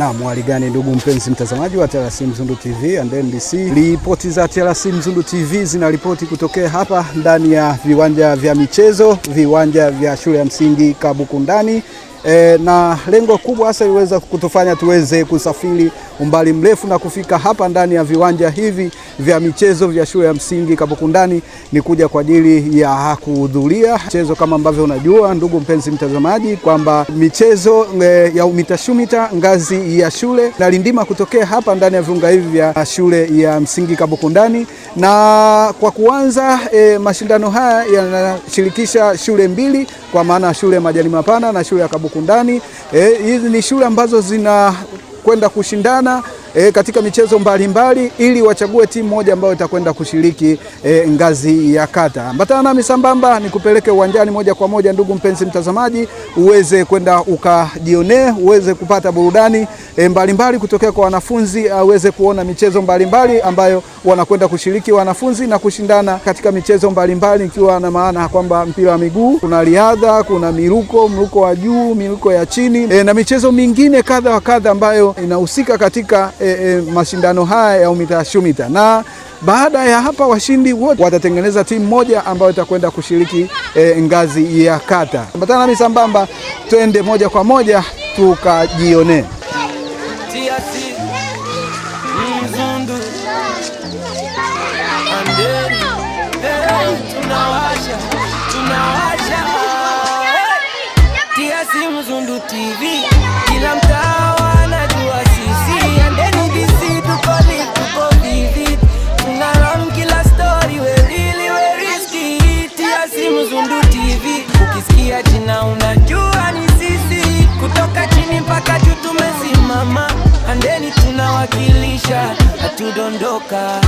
Na mwali gani ndugu mpenzi mtazamaji wa TRC Mzundu TV and NBC. Ripoti za TRC Mzundu TV zinaripoti kutokea hapa ndani ya viwanja vya michezo, viwanja vya shule ya msingi Kabukundani. Na lengo kubwa hasa liweza kutufanya tuweze kusafiri umbali mrefu na kufika hapa ndani ya viwanja hivi vya michezo vya shule ya msingi Kabukundani ni kuja kwa ajili ya kuhudhuria michezo. Kama ambavyo unajua ndugu mpenzi mtazamaji kwamba michezo ya UMITA ngazi ya shule na lindima kutokea hapa ndani ya viunga hivi vya shule ya msingi Kabukundani. Na kwa kuanza mashindano haya yanashirikisha shule mbili, kwa maana shule Majani Mapana na shule ya Kabukundani. Hizi ni shule ambazo zina kwenda kushindana katika michezo mbalimbali ili wachague timu moja ambayo itakwenda kushiriki ngazi ya kata. Ambatana nami sambamba nikupeleke uwanjani moja kwa moja ndugu mpenzi mtazamaji, uweze kwenda ukajionee, uweze kupata burudani mbalimbali kutokea kwa wanafunzi, uweze kuona michezo mbalimbali ambayo wanakwenda kushiriki wanafunzi na kushindana katika michezo mbalimbali, ikiwa na maana kwamba mpira wa miguu, kuna riadha, kuna mruko wa juu, miruko ya chini na michezo mingine kadha wa kadha ambayo inahusika katika mashindano haya ya UMITA. Na baada ya hapa washindi wote watatengeneza timu moja ambayo itakwenda kushiriki ngazi ya kata. Ambatana nami sambamba, twende moja kwa moja tukajione. TRC Mzundu TV, kila mtaa wanajua sisi, and NBC tuko live, tuko vivid, tunaram kila story, we really we risky. TRC Mzundu TV, ukisikia jina unajua ni sisi, kutoka chini mpaka juu tumesimama, and then tunawakilisha, hatudondoka.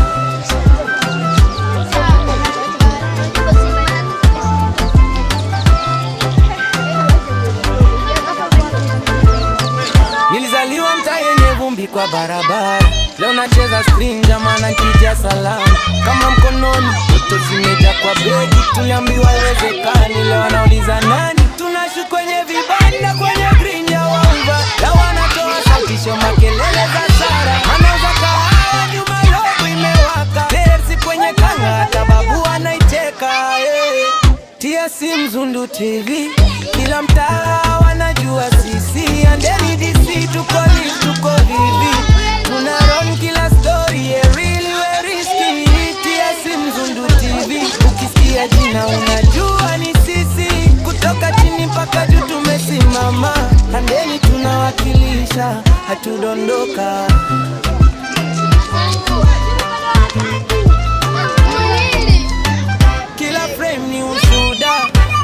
Nilizaliwa mtaa yenye vumbi kwa barabara, leo nacheza screen jamana nikija salama. Kama mkononi, toto zimeja kwa begi, tuliambiwa iwezekani, leo wanauliza nani? Tunashu kwenye vibanda kwenye green ya wamba, leo wanatoa sautisho makelele za Sara. Manauza kahawa nyuma logo imewaka, Persi kwenye kanga hata babu anaicheka. TRC Mzundu TV, kila mtaa wanajua sisi, and NBC tuko live, tuko vivid, tunaron kila story, really we risky. TRC Mzundu TV, ukisikia jina unajua ni sisi, kutoka chini mpaka juu tumesimama, and then tunawakilisha, hatudondoka. Kila frame ni ushuda,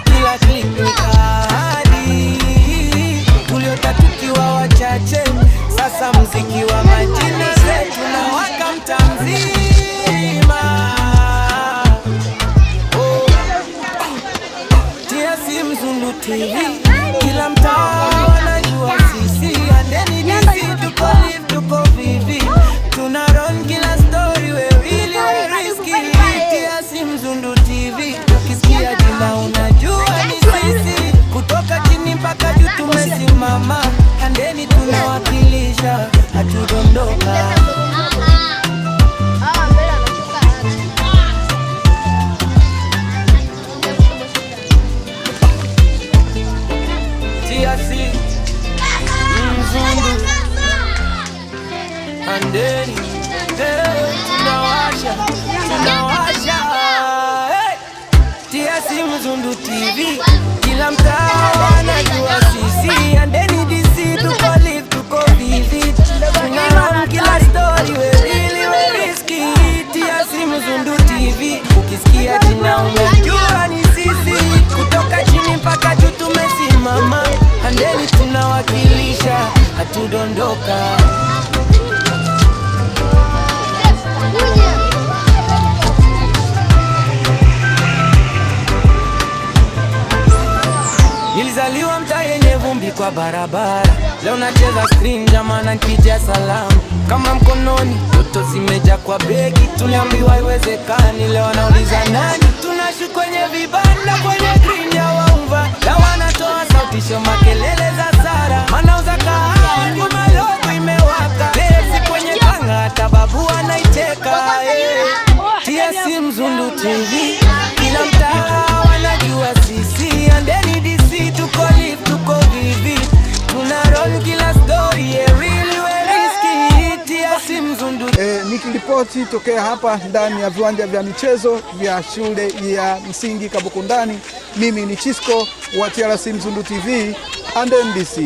kila clip ni kadi, tuliota tukiwa wachache, sasa mziki wa majina zetu na waka mtaa mzima. TRC Mzundu TV, kila mtaa wanajua sisi, and NBC tuko live, tuko vivid, tunaron kila story, we really we risky. TRC Mzundu TV, ukisikia jina unajua ni sisi, kutoka chini mpaka juu tumesimama, and then tunawakilisha, hatudondoka. TRC Mzundu, and then tunawasha. TRC Mzundu TV, kila mtaa wanajua sisi, and NBC tuko live, tuko vivid, tunaram kila story, we really we risky. TRC Mzundu TV, ukisikia jina unajua ni sisi, kutoka chini mpaka juu tumesimama, and then tunawakilisha, hatudondoka. Nilizaliwa mtaa yenye vumbi kwa barabara, leo nacheza screen jamana nikija salama. Kama mkononi, toto zimeja kwa begi, tuliambiwa iwezekani, leo wanauliza nani? Tunashu kwenye vibanda kwenye green ya wamba, leo wanatoa sautisho makelele za Sara. Manauza kahawa nyuma logo ime Mzundu TV. Kila mtaa wanajua sisi Andeni DC tuko live tuko vivi. Tuna roll kila story really well risky ya si Mzundu. Nikiripoti tokea hapa ndani ya viwanja vya michezo vya shule ya msingi Kabukundani, mimi ni Chisco wa TRC Mzundu TV and NDC.